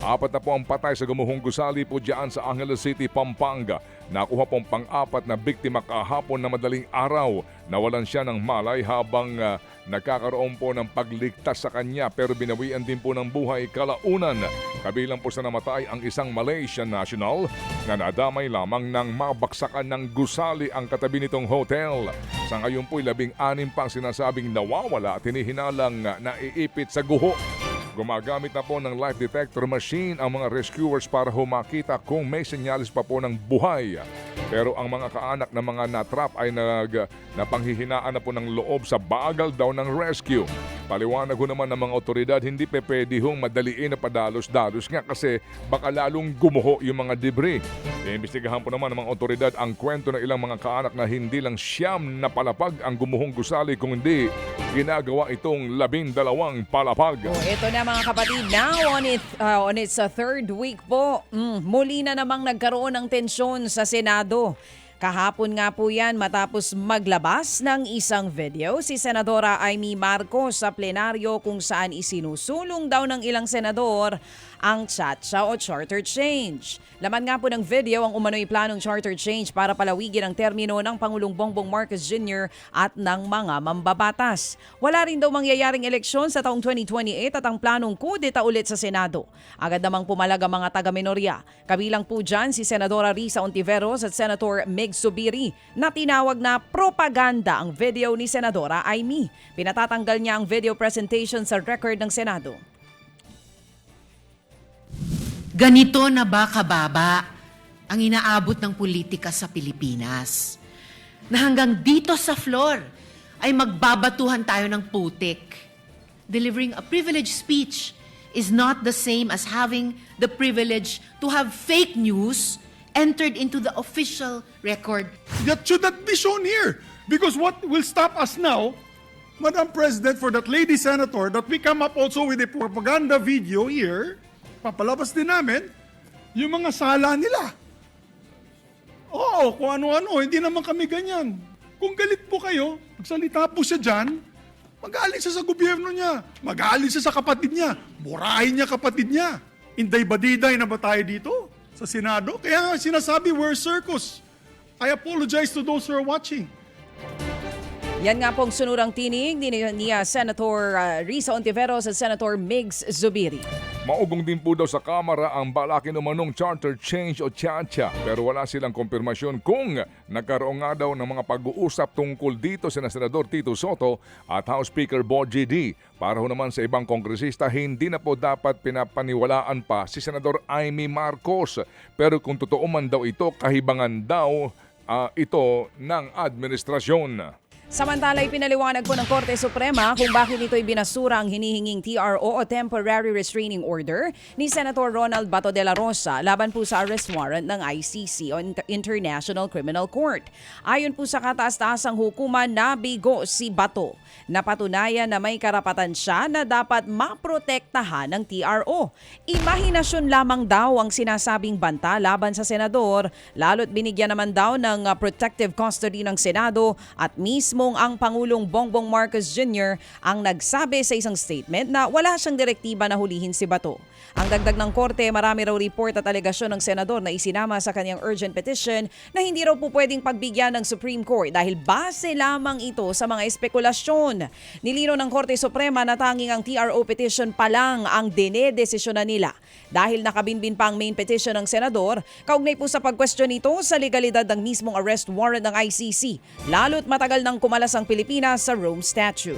Apat na po ang patay sa gumuhong gusali po dyan sa Angeles City, Pampanga. Nakuha pong pang-apat na biktima kahapon na madaling araw. Nawalan siya ng malay habang nagkakaroon po ng pagligtas sa kanya pero binawian din po ng buhay kalaunan. Kabilang po sa namatay ang isang Malaysian national na nadamay lamang ng mabaksakan ng gusali ang katabi nitong hotel. Sa ngayon po'y 16 pang sinasabing nawawala at hinihinalang naiipit sa guho. Gumagamit na po ng lie detector machine ang mga rescuers para humakita kung may senyalis pa po ng buhay. Pero ang mga kaanak ng mga natrap ay napanghihinaan na po ng loob sa bagal daw ng rescue. Paliwanag ho naman ng mga otoridad, hindi pwede hong madaliin na padalos-dalos nga kasi baka lalong gumuho yung mga debris. Iimbestigahan po naman ng mga otoridad ang kwento ng ilang mga kaanak na hindi lang siyam na palapag ang gumuhong gusali kung hindi ginagawa itong 12 palapag. Ito na mga kapatid, now on its third week po, muli na namang nagkaroon ng tensyon sa Senado. Kahapon nga po yan matapos maglabas ng isang video si Senadora Amy Marcos sa plenaryo kung saan isinusulong daw ng ilang senador ang Chacha o charter change. Laman nga po ng video ang umano'y planong charter change para palawigin ang termino ng Pangulong Bongbong Marcos Jr. at ng mga mambabatas. Wala rin daw mangyayaring eleksyon sa taong 2028 at ang planong kudeta ulit sa Senado. Agad namang pumalag ang mga taga-minorya. Kabilang po dyan si Senadora Risa Ontiveros at Senator Mig Zubiri na tinawag na propaganda ang video ni Senadora Amy. Pinatatanggal niya ang video presentation sa record ng Senado. Ganito na ba kababa ang inaabot ng politika sa Pilipinas? Na hanggang dito sa floor ay magbabatuhan tayo ng putik. Delivering a privileged speech is not the same as having the privilege to have fake news entered into the official record. That should not be shown here. Because what will stop us now, Madam President, for that lady senator, that we come up also with a propaganda video here, papalabas din namin, yung mga sala nila. Oo, kung ano-ano, hindi naman kami ganyan. Kung galit po kayo, magsalita po siya dyan, mag-aalis siya sa gobyerno niya, mag-aalis siya sa kapatid niya, murahin niya kapatid niya. Inday-badiday na ba tayo dito sa Senado? Kaya nga sinasabi, we're circus. I apologize to those who are watching. Yan nga pong sunurang tinig ni Senator Risa Ontiveros at Senator Migs Zubiri. Maugong din po daw sa Kamara ang balakin umanong charter change o Chacha pero wala silang kompirmasyon kung nagkaroon nga daw ng mga pag-uusap tungkol dito sina Senador Tito Soto at House Speaker Bogie D. Para ho naman sa ibang kongresista, hindi na po dapat pinapaniwalaan pa si Senador Amy Marcos. Pero kung totoo man daw ito, kahibangan daw ito ng administrasyon. Samantala, ipinaliwanag po ng Korte Suprema kung bakit ito'y binasura ang hinihinging TRO o Temporary Restraining Order ni Senator Ronald Bato de la Rosa laban po sa arrest warrant ng ICC o International Criminal Court. Ayon po sa kataas-taasang hukuman, nabigo si Bato. Napatunayan na may karapatan siya na dapat maprotektahan ng TRO. Imahinasyon lamang daw ang sinasabing banta laban sa senador, lalo't binigyan naman daw ng protective custody ng Senado at mismo ang Pangulong Bongbong Marcos Jr. ang nagsabi sa isang statement na wala siyang direktiba na hulihin si Bato. Ang dagdag ng korte, marami raw report at alegasyon ng senador na isinama sa kanyang urgent petition na hindi raw po pwedeng pagbigyan ng Supreme Court dahil base lamang ito sa mga espekulasyon. Nilino ng Korte Suprema na tanging ang TRO petition pa lang ang dinedesisyonan nila. Dahil nakabinbin pa ang main petition ng senador, kaugnay po sa pagkwestiyon nito sa legalidad ng mismong arrest warrant ng ICC, lalo't matagal nang kumalas ang Pilipinas sa Rome Statute.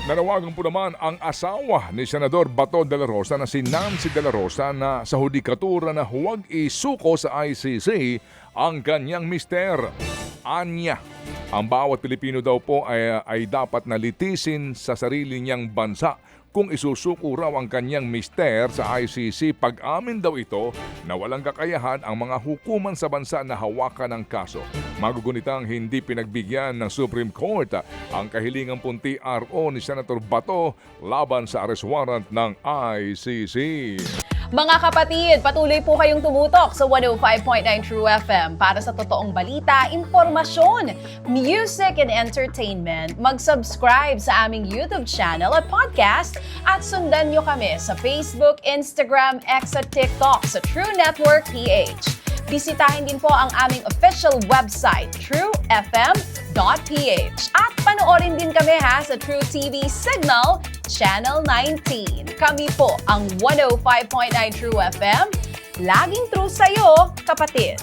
Nanawagan po naman ang asawa ni Senador Bato de la Rosa na si Nancy de la Rosa na sa hudikatura na huwag isuko sa ICC ang kanyang mister. Anya, ang bawat Pilipino daw po ay dapat nalitisin sa sarili niyang bansa kung isusuko raw ang kanyang mister sa ICC. Pag-amin daw ito na walang kakayahan ang mga hukuman sa bansa na hawakan ng kaso. Magugunitang hindi pinagbigyan ng Supreme Court ang kahilingan pong TRO ni Senator Bato laban sa arrest warrant ng ICC. Mga kapatid, patuloy po kayong tumutok sa 105.9 True FM para sa totoong balita, impormasyon, music and entertainment. Mag-subscribe sa aming YouTube channel at podcast at sundan nyo kami sa Facebook, Instagram, X at TikTok sa True Network PH. Bisitahin din po ang aming official website, truefm.ph. At panoorin din kami sa True TV Signal, Channel 19. Kami po ang 105.9 True FM. Laging true sa'yo, kapatid.